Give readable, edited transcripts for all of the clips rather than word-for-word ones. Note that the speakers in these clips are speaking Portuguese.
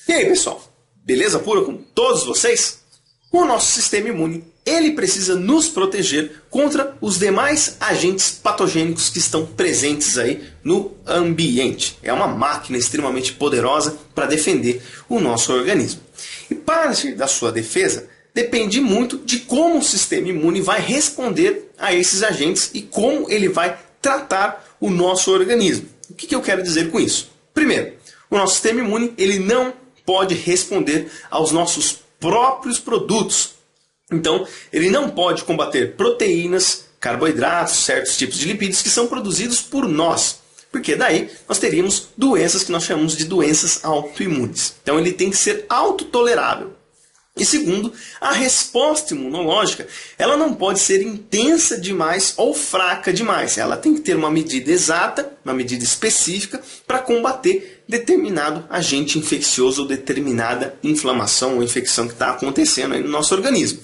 E aí, pessoal? Beleza pura com todos vocês? O nosso sistema imune, ele precisa nos proteger contra os demais agentes patogênicos que estão presentes aí no ambiente. É uma máquina extremamente poderosa para defender o nosso organismo. E parte da sua defesa depende muito de como o sistema imune vai responder a esses agentes e como ele vai tratar o nosso organismo. O que eu quero dizer com isso? Primeiro, o nosso sistema imune ele não pode responder aos nossos próprios produtos. Então, ele não pode combater proteínas, carboidratos, certos tipos de lipídios que são produzidos por nós. Porque daí nós teríamos doenças que nós chamamos de doenças autoimunes. Então, ele tem que ser autotolerável. E segundo, a resposta imunológica ela não pode ser intensa demais ou fraca demais. Ela tem que ter uma medida exata, uma medida específica para combater determinado agente infeccioso ou determinada inflamação ou infecção que está acontecendo aí no nosso organismo.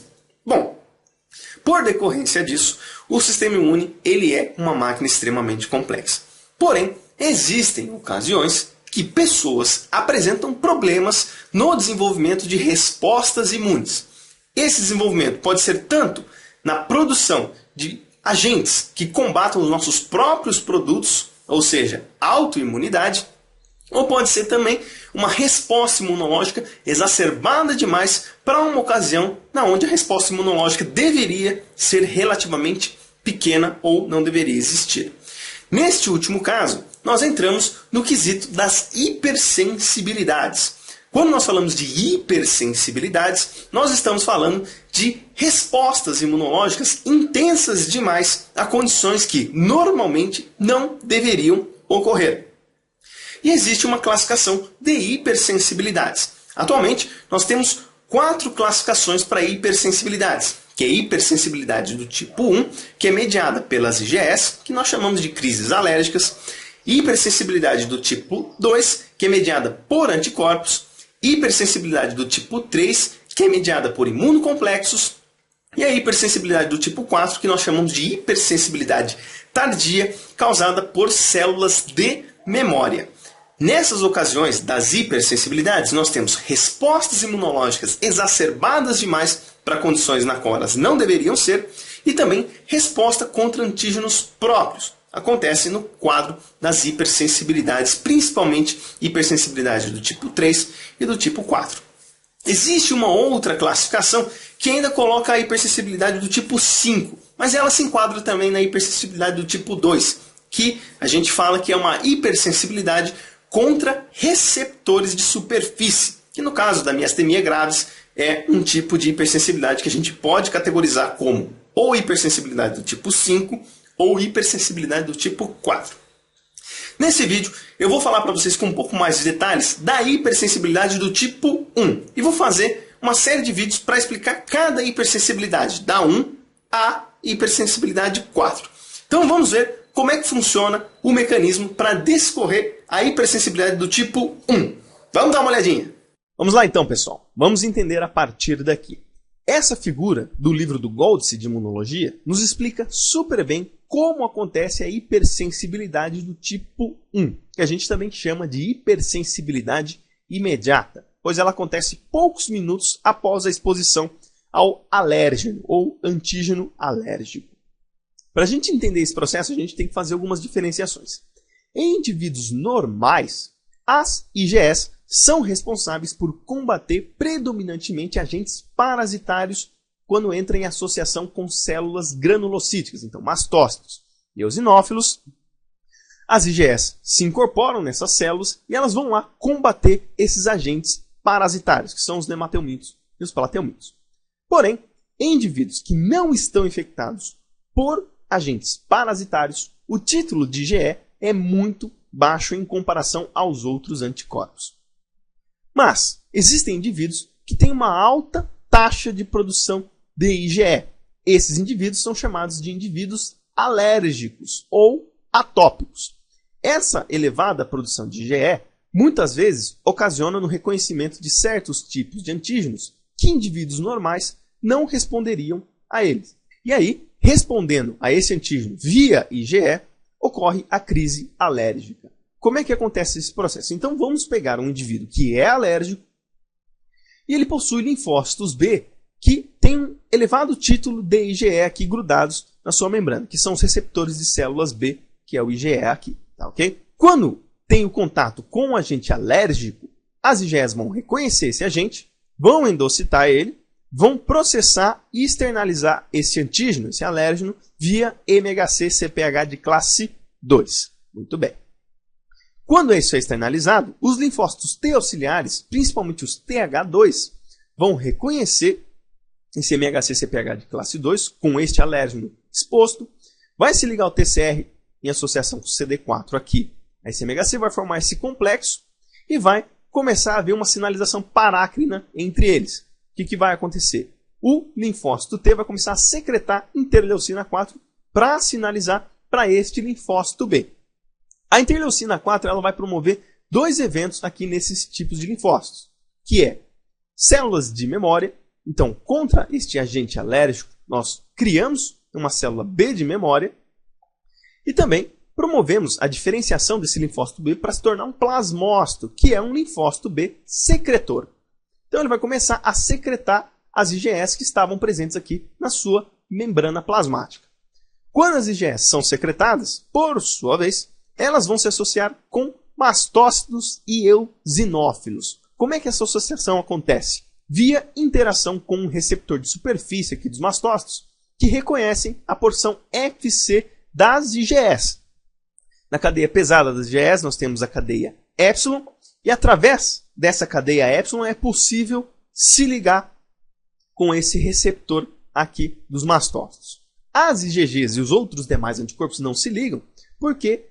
Bom, por decorrência disso, o sistema imune ele é uma máquina extremamente complexa. Porém, existem ocasiões que pessoas apresentam problemas no desenvolvimento de respostas imunes. Esse desenvolvimento pode ser tanto na produção de agentes que combatam os nossos próprios produtos, ou seja, autoimunidade, ou pode ser também uma resposta imunológica exacerbada demais para uma ocasião na onde a resposta imunológica deveria ser relativamente pequena ou não deveria existir. Neste último caso, nós entramos no quesito das hipersensibilidades. Quando nós falamos de hipersensibilidades, nós estamos falando de respostas imunológicas intensas demais a condições que normalmente não deveriam ocorrer. E existe uma classificação de hipersensibilidades. Atualmente, nós temos 4 classificações para hipersensibilidades, que é a hipersensibilidade do tipo 1, que é mediada pelas IgS, que nós chamamos de crises alérgicas, hipersensibilidade do tipo 2, que é mediada por anticorpos, hipersensibilidade do tipo 3, que é mediada por imunocomplexos, e a hipersensibilidade do tipo 4, que nós chamamos de hipersensibilidade tardia, causada por células de memória. Nessas ocasiões das hipersensibilidades, nós temos respostas imunológicas exacerbadas demais para condições na qual elas não deveriam ser e também resposta contra antígenos próprios. Acontece no quadro das hipersensibilidades, principalmente hipersensibilidade do tipo 3 e do tipo 4. Existe uma outra classificação que ainda coloca a hipersensibilidade do tipo 5, mas ela se enquadra também na hipersensibilidade do tipo 2, que a gente fala que é uma hipersensibilidade contra receptores de superfície, que no caso da miastenia gravis é um tipo de hipersensibilidade que a gente pode categorizar como ou hipersensibilidade do tipo 5 ou hipersensibilidade do tipo 4. Nesse vídeo eu vou falar para vocês com um pouco mais de detalhes da hipersensibilidade do tipo 1 e vou fazer uma série de vídeos para explicar cada hipersensibilidade, da 1 à hipersensibilidade 4. Então vamos ver como é que funciona o mecanismo para descorrer a hipersensibilidade do tipo 1. Vamos dar uma olhadinha? Vamos lá então, pessoal. Vamos entender a partir daqui. Essa figura do livro do Goltz de imunologia nos explica super bem como acontece a hipersensibilidade do tipo 1, que a gente também chama de hipersensibilidade imediata, pois ela acontece poucos minutos após a exposição ao alérgeno ou antígeno alérgico. Para a gente entender esse processo, a gente tem que fazer algumas diferenciações. Em indivíduos normais, as IgS são responsáveis por combater predominantemente agentes parasitários quando entram em associação com células granulocíticas, então mastócitos. Eosinófilos, as IgS se incorporam nessas células e elas vão lá combater esses agentes parasitários, que são os nematelmintos e os plateumintos. Porém, em indivíduos que não estão infectados por agentes parasitários, o título de IgE é muito baixo em comparação aos outros anticorpos. Mas existem indivíduos que têm uma alta taxa de produção de IgE. Esses indivíduos são chamados de indivíduos alérgicos ou atópicos. Essa elevada produção de IgE muitas vezes ocasiona no reconhecimento de certos tipos de antígenos que indivíduos normais não responderiam a eles. E aí, respondendo a esse antígeno via IgE, ocorre a crise alérgica. Como é que acontece esse processo? Então vamos pegar um indivíduo que é alérgico E ele possui linfócitos B que têm um elevado título de IgE aqui grudados na sua membrana, que são os receptores de células B, que é o IgE aqui, tá ok? Quando tem o contato com um agente alérgico, as IgEs vão reconhecer esse agente, vão endocitar ele, vão processar e externalizar esse antígeno, esse alérgeno, via MHC-CpH de classe 2. Muito bem. Quando isso é externalizado, os linfócitos T auxiliares, principalmente os TH2, vão reconhecer esse MHC-CpH de classe 2 com este alérgeno exposto, vai se ligar ao TCR em associação com o CD4 aqui. A MHC vai formar esse complexo e vai começar a haver uma sinalização parácrina entre eles. O que vai acontecer? O linfócito T vai começar a secretar interleucina 4 para sinalizar para este linfócito B. A interleucina 4 ela vai promover dois eventos aqui nesses tipos de linfócitos, que é células de memória. Então, contra este agente alérgico, nós criamos uma célula B de memória e também promovemos a diferenciação desse linfócito B para se tornar um plasmócito, que é um linfócito B secretor. Então, ele vai começar a secretar as IgEs que estavam presentes aqui na sua membrana plasmática. Quando as IgEs são secretadas, por sua vez, elas vão se associar com mastócitos e eosinófilos. Como é que essa associação acontece? Via interação com um receptor de superfície aqui dos mastócitos, que reconhecem a porção FC das IgEs. Na cadeia pesada das IgEs, nós temos a cadeia epsilon, e através dessa cadeia epsilon é possível se ligar com esse receptor aqui dos mastócitos. As IgGs e os outros demais anticorpos não se ligam, porque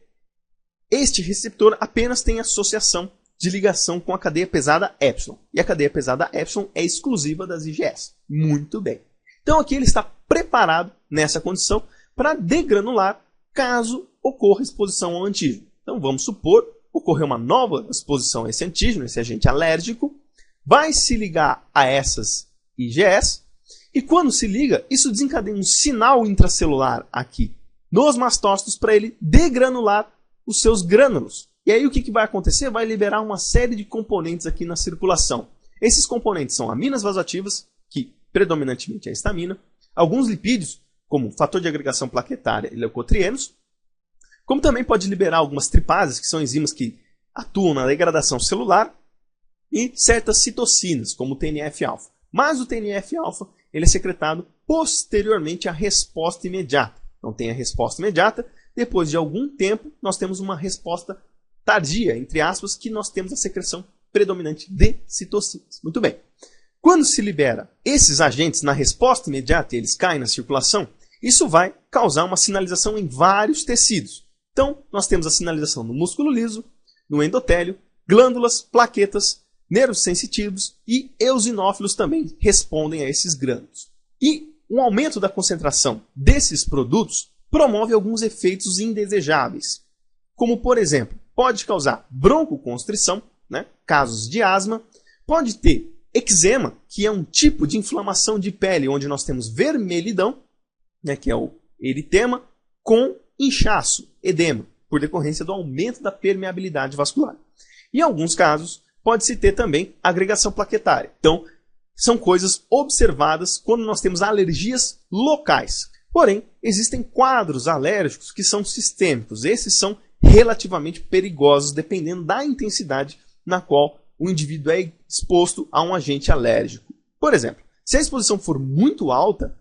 este receptor apenas tem associação de ligação com a cadeia pesada epsilon. E a cadeia pesada epsilon é exclusiva das IgEs. Muito bem. Então aqui ele está preparado nessa condição para degranular caso ocorra exposição ao antígeno. Então vamos supor, ocorreu uma nova exposição a esse antígeno, esse agente alérgico, vai se ligar a essas IgEs, e quando se liga, isso desencadeia um sinal intracelular aqui nos mastócitos para ele degranular os seus grânulos. E aí o que vai acontecer? Vai liberar uma série de componentes aqui na circulação. Esses componentes são aminas vasoativas, que predominantemente é a histamina, alguns lipídios, como fator de agregação plaquetária e leucotrienos, como também pode liberar algumas tripases, que são enzimas que atuam na degradação celular, e certas citocinas, como o TNF-alfa. Mas o TNF-alfa ele é secretado posteriormente à resposta imediata. Então tem a resposta imediata, depois de algum tempo nós temos uma resposta tardia, entre aspas, que nós temos a secreção predominante de citocinas. Muito bem. Quando se libera esses agentes na resposta imediata e eles caem na circulação, isso vai causar uma sinalização em vários tecidos. Então, nós temos a sinalização no músculo liso, no endotélio, glândulas, plaquetas, nervos sensitivos e eosinófilos também respondem a esses grânulos. E um aumento da concentração desses produtos promove alguns efeitos indesejáveis, como, por exemplo, pode causar broncoconstrição, casos de asma, pode ter eczema, que é um tipo de inflamação de pele onde nós temos vermelhidão, que é o eritema, com inchaço, edema, por decorrência do aumento da permeabilidade vascular. Em alguns casos, pode-se ter também agregação plaquetária. Então, são coisas observadas quando nós temos alergias locais. Porém, existem quadros alérgicos que são sistêmicos. Esses são relativamente perigosos, dependendo da intensidade na qual o indivíduo é exposto a um agente alérgico. Por exemplo, se a exposição for muito alta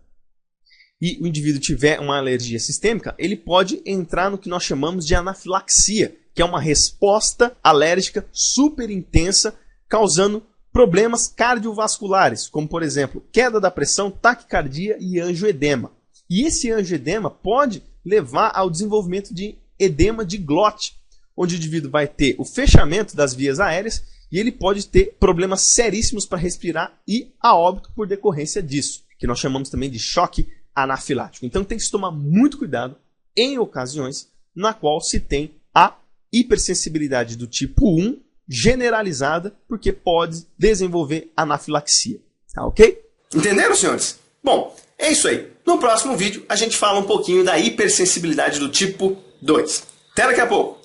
e o indivíduo tiver uma alergia sistêmica, ele pode entrar no que nós chamamos de anafilaxia, que é uma resposta alérgica super intensa, causando problemas cardiovasculares, como, por exemplo, queda da pressão, taquicardia e angioedema. E esse angioedema pode levar ao desenvolvimento de edema de glote, onde o indivíduo vai ter o fechamento das vias aéreas e ele pode ter problemas seríssimos para respirar e a óbito por decorrência disso, que nós chamamos também de choque anafilático. Então tem que se tomar muito cuidado em ocasiões na qual se tem a hipersensibilidade do tipo 1 generalizada, porque pode desenvolver anafilaxia. Tá ok? Entenderam, senhores? Bom, é isso aí. No próximo vídeo a gente fala um pouquinho da hipersensibilidade do tipo 2. Até daqui a pouco!